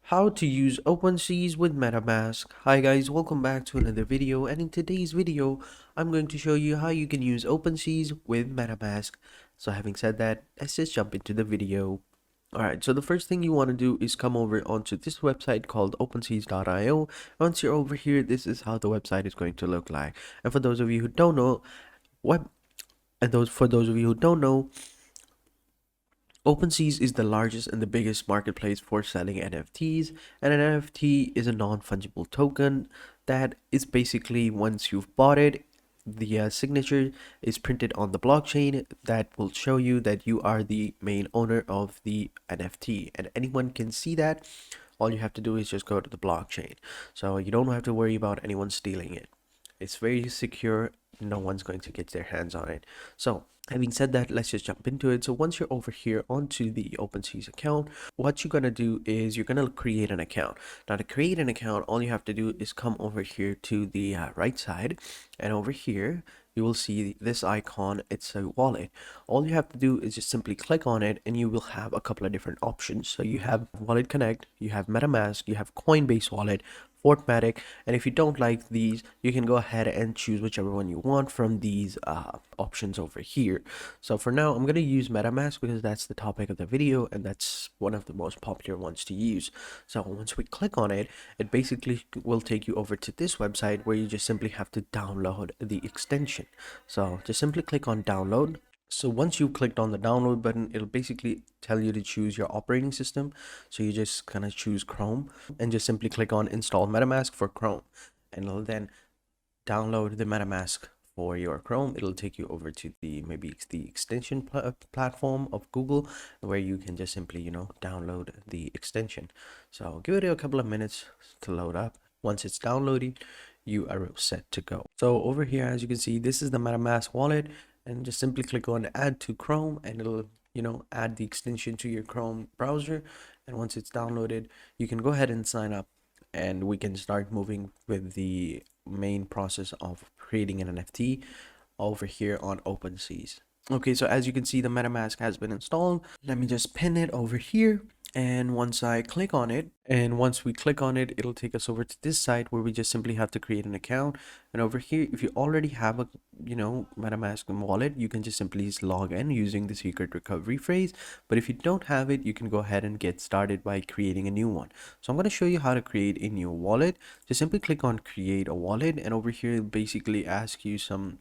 How to use Opensea with Metamask. Hi guys, welcome back to another video, and in today's video I'm going to show you how you can use Opensea with Metamask. So having said that, let's just jump into the video. Alright, so the first thing you want to do is come over onto this website called opensea.io. Once you're over here, this is how the website is going to look like. And for those of you who don't know, for those of you who don't know, OpenSea is the largest and the biggest marketplace for selling NFTs, and an NFT is a non-fungible token that is basically, once you've bought it, the signature is printed on the blockchain that will show you that you are the main owner of the NFT, and anyone can see that. All you have to do is just go to the blockchain, so you don't have to worry about anyone stealing it. It's very secure. No one's going to get their hands on it. So having said that, let's just jump into it. So once you're over here onto the OpenSea account, what you're going to do is you're going to create an account. Now to create an account, all you have to do is come over here to the right side, and over here you will see this icon. It's a wallet. All you have to do is just simply click on it, and you will have a couple of different options. So you have Wallet Connect, you have Metamask, you have Coinbase Wallet, Fortmatic, and if you don't like these, you can go ahead and choose whichever one you want from these options over here. So for now, I'm going to use Metamask because that's the topic of the video, and that's one of the most popular ones to use. So once we click on it, it basically will take you over to this website where you just simply have to download the extension. So just simply click on download. So once you've clicked on the download button, it'll basically tell you to choose your operating system. So you just kind of choose Chrome and just simply click on install MetaMask for Chrome, and it'll then download the MetaMask for your Chrome. It'll take you over to maybe it's the extension platform of Google, where you can just simply, download the extension. So give it a couple of minutes to load up. Once it's downloaded, you are set to go. So over here, as you can see, this is the MetaMask wallet, and just simply click on add to Chrome, and it'll add the extension to your Chrome browser. And once it's downloaded, you can go ahead and sign up, and we can start moving with the main process of creating an NFT over here on OpenSea. Okay, so as you can see, the MetaMask has been installed. Let me just pin it over here. And once I click on it, and once we click on it, it'll take us over to this site where we just simply have to create an account. And over here, if you already have a MetaMask wallet, you can just simply log in using the secret recovery phrase. But if you don't have it, you can go ahead and get started by creating a new one. So I'm going to show you how to create a new wallet. Just simply click on create a wallet, and over here it'll basically ask you some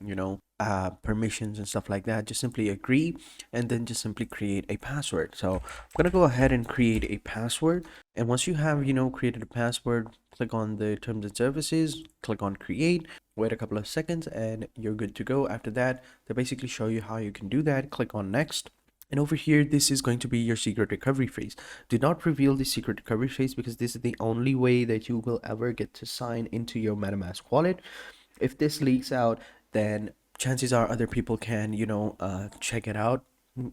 permissions and stuff like that. Just simply agree, and then just simply create a password. So I'm gonna go ahead and create a password, and once you have created a password, click on the terms and services, click on create, wait a couple of seconds, and you're good to go. After that, they basically show you how you can do that. Click on next. And over here, this is going to be your secret recovery phrase. Do not reveal the secret recovery phrase because this is the only way that you will ever get to sign into your MetaMask wallet. If this leaks out, then chances are other people can check it out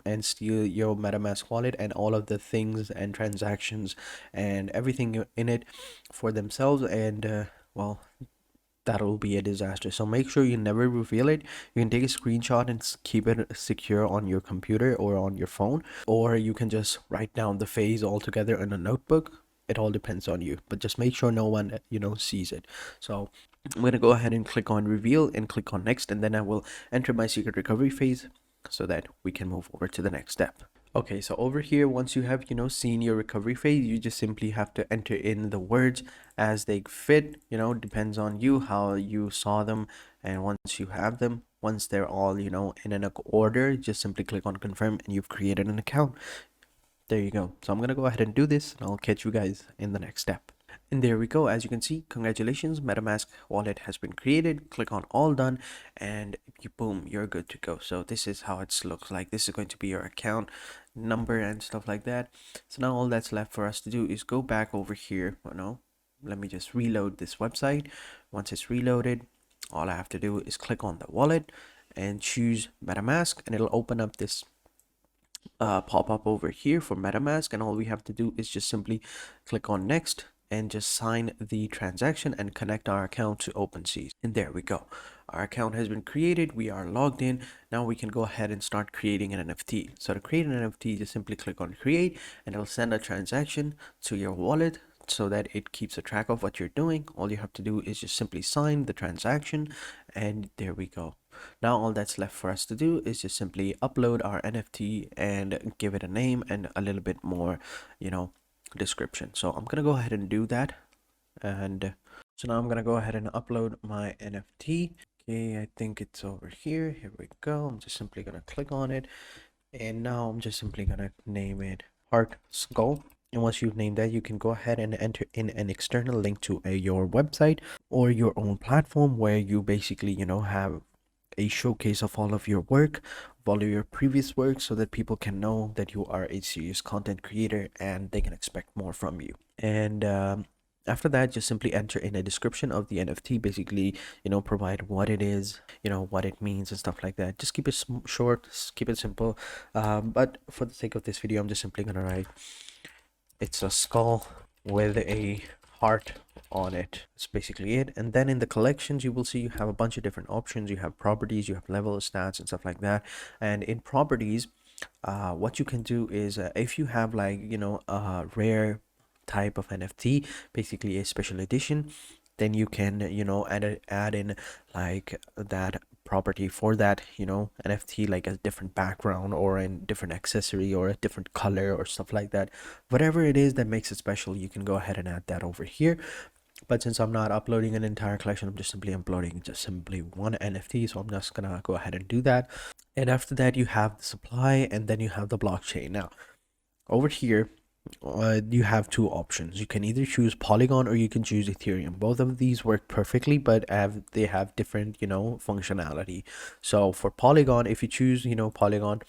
and steal your MetaMask wallet and all of the things and transactions and everything in it for themselves, and well, that'll be a disaster. So make sure you never reveal it. You can take a screenshot and keep it secure on your computer or on your phone, or you can just write down the phrase altogether in a notebook. It all depends on you, but just make sure no one sees it. So I'm going to go ahead and click on reveal and click on next, and then I will enter my secret recovery phase so that we can move over to the next step. Okay, so over here, once you have seen your recovery phase, you just simply have to enter in the words as they fit. Depends on you how you saw them, and once you have them, once they're all in an order, just simply click on confirm, and you've created an account. There you go. So I'm gonna go ahead and do this, and I'll catch you guys in the next step. And there we go. As you can see, congratulations, MetaMask wallet has been created. Click on all done, and boom, you're good to go. So this is how it looks like. This is going to be your account number and stuff like that. So now all that's left for us to do is go back over here. Let me just reload this website. Once it's reloaded, all I have to do is click on the wallet and choose MetaMask, and it'll open up this pop up over here for MetaMask, and all we have to do is just simply click on next and just sign the transaction and connect our account to OpenSea. And there we go. Our account has been created. We are logged in. Now we can go ahead and start creating an NFT. So to create an NFT, just simply click on create, and it'll send a transaction to your wallet so that it keeps a track of what you're doing. All you have to do is just simply sign the transaction, and there we go. Now all that's left for us to do is just simply upload our NFT and give it a name and a little bit more, you know, description. So I'm gonna go ahead and do that. And so now I'm gonna go ahead and upload my NFT. Okay, I think it's over here. Here we go. I'm just simply gonna click on it, and now I'm just simply gonna name it Heart Skull. And once you've named that, you can go ahead and enter in an external link to your website or your own platform where you basically, have a showcase of all of your work, of all of your previous work, so that people can know that you are a serious content creator and they can expect more from you. And after that, just simply enter in a description of the NFT, basically, provide what it is, what it means and stuff like that. Just keep it short, keep it simple. But for the sake of this video, I'm just simply gonna write, it's a skull with a heart on it. That's basically it. And then in the collections, you will see you have a bunch of different options. You have properties, you have level stats and stuff like that. And in properties, what you can do is if you have, like, a rare type of NFT, basically a special edition, then you can, add in like that property for that, NFT, like a different background or a different accessory or a different color or stuff like that. Whatever it is that makes it special, you can go ahead and add that over here. But since I'm not uploading an entire collection, I'm just simply uploading just simply one NFT. So I'm just gonna go ahead and do that. And after that, you have the supply, and then you have the blockchain. Now, over here, you have two options. You can either choose Polygon or you can choose Ethereum. Both of these work perfectly, but they have different, functionality. So for Polygon, if you choose, Polygon,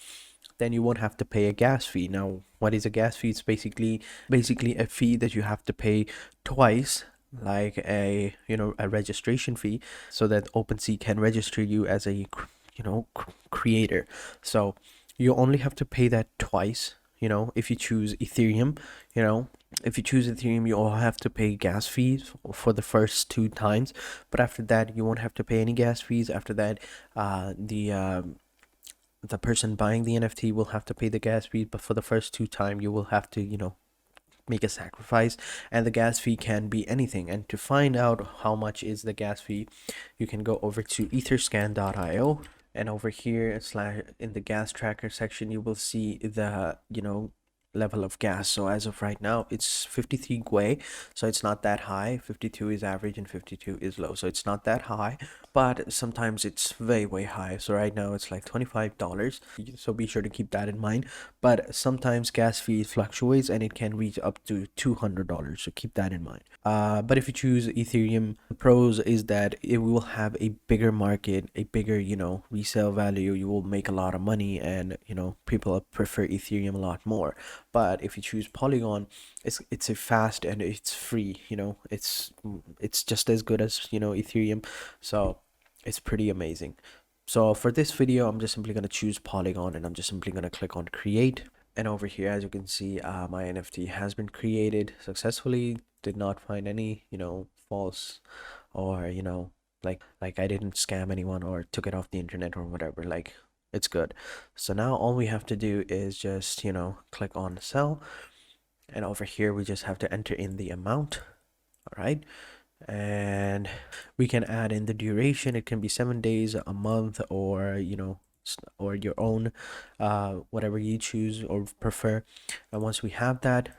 then you won't have to pay a gas fee. Now, what is a gas fee? It's basically a fee that you have to pay twice, like a registration fee, so that Opensea can register you as a creator. So you only have to pay that twice. If you choose Ethereum, you all have to pay gas fees for the first two times, but after that you won't have to pay any gas fees. After that, the person buying the NFT will have to pay the gas fee, but for the first two time you will have to, make a sacrifice, and the gas fee can be anything. And to find out how much is the gas fee, you can go over to etherscan.io, and over here slash in the gas tracker section, you will see the level of gas. So as of right now, it's 53 Gwei, so it's not that high. 52 is average and 52 is low, so it's not that high, but sometimes it's way high. So right now it's like $25, so be sure to keep that in mind. But sometimes gas fee fluctuates and it can reach up to $200, so keep that in mind. But if you choose Ethereum, the pros is that it will have a bigger market, a bigger resale value. You will make a lot of money, and people prefer Ethereum a lot more. But if you choose Polygon, it's a fast and it's free. It's just as good as Ethereum, so it's pretty amazing. So for this video, I'm just simply gonna choose Polygon, and I'm just simply gonna click on create. And over here, as you can see, my NFT has been created successfully. Did not find any false, or like I didn't scam anyone or took it off the internet or whatever. Like, it's good. So now all we have to do is just click on sell, and over here we just have to enter in the amount. All right, and we can add in the duration. It can be 7 days, a month, or or your own, whatever you choose or prefer. And once we have that,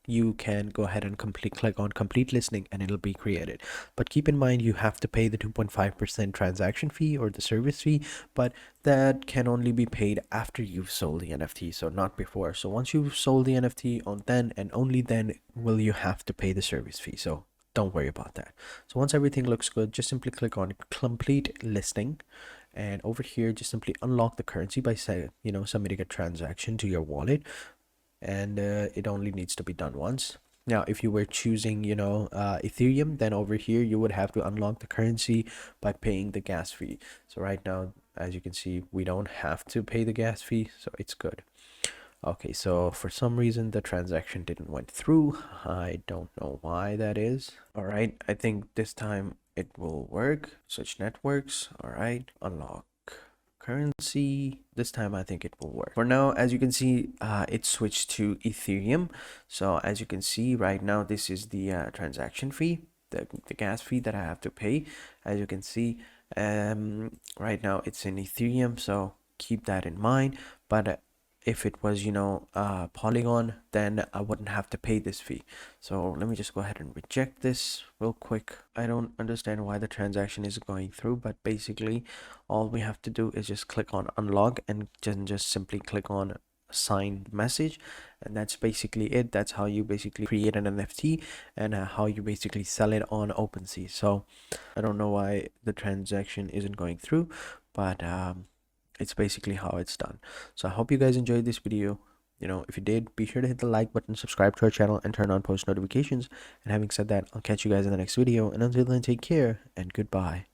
you can go ahead and click on complete listening, and it'll be created. But keep in mind, you have to pay the 2.5% transaction fee or the service fee, but that can only be paid after you've sold the NFT, so not before. So once you've sold the NFT, on then and only then will you have to pay the service fee. So don't worry about that. So once everything looks good, just simply click on complete listing, and over here just simply unlock the currency by submitting a transaction to your wallet. And it only needs to be done once. Now, if you were choosing, Ethereum, then over here you would have to unlock the currency by paying the gas fee. So right now, as you can see, we don't have to pay the gas fee, so it's good. Okay, so for some reason the transaction didn't went through. I don't know why that is. All right, I think this time it will work. Switch networks. All right, unlock currency. This time I think it will work. For now, as you can see, it switched to Ethereum. So as you can see right now, this is the transaction fee, the gas fee that I have to pay. As you can see, right now it's in Ethereum, so keep that in mind. But if it was, Polygon, then I wouldn't have to pay this fee. So let me just go ahead and reject this real quick. I don't understand why the transaction is going through, but basically all we have to do is just click on unlock and just simply click on signed message, and that's basically it. That's how you basically create an NFT and how you basically sell it on Opensea. So I don't know why the transaction isn't going through, but it's basically how it's done. So I hope you guys enjoyed this video. If you did, be sure to hit the like button, subscribe to our channel, and turn on post notifications. And having said that, I'll catch you guys in the next video, and until then, take care and goodbye.